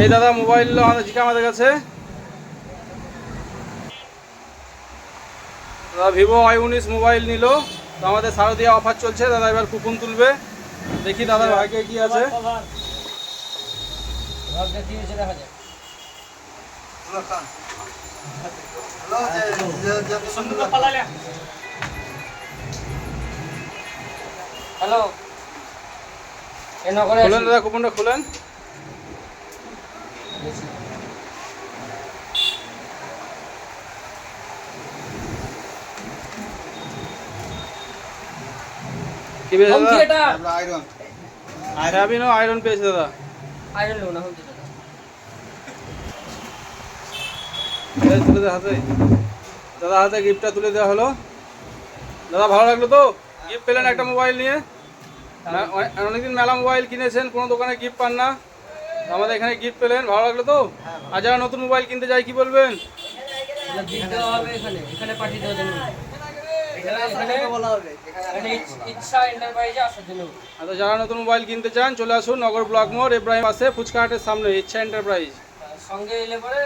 এই দাদা মোবাইল নিল আমাদের কাছে, দাদা ভিভো i19 মোবাইল নিল। তো আমাদের শারদিয়া অফার চলছে, দাদা এবার কুপন তুলবে। দেখি দাদার ভাগ্যে কি আছে। হ্যালো, খুলেন দাদা, কুপনটা খুলেন। কি পেয়েছে দাদা? আয়রন পেয়েছে দাদা। তুলে দে হাতে, দাদা হাতে গিফটটা তুলে দেওয়া হলো। দাদা ভালো লাগলো তো? গিফট পেলেন একটা মোবাইল নিয়ে। অনেকদিন মেলা মোবাইল কিনেছেন, কোনো দোকানে গিফট পান না, আমাদের এখানে গিফট পেলেন, ভালো লাগলো তো? আর যারা নতুন মোবাইল কিনতে যায় কি বলবেন? যারা নতুন মোবাইল কিনতে চান চলে আসুন নগর ব্লক মোড় ইব্রাহিম আছে ফুচকা হাটের সামনে ইচ্ছা এন্টারপ্রাইজ। সঙ্গে এলে পরে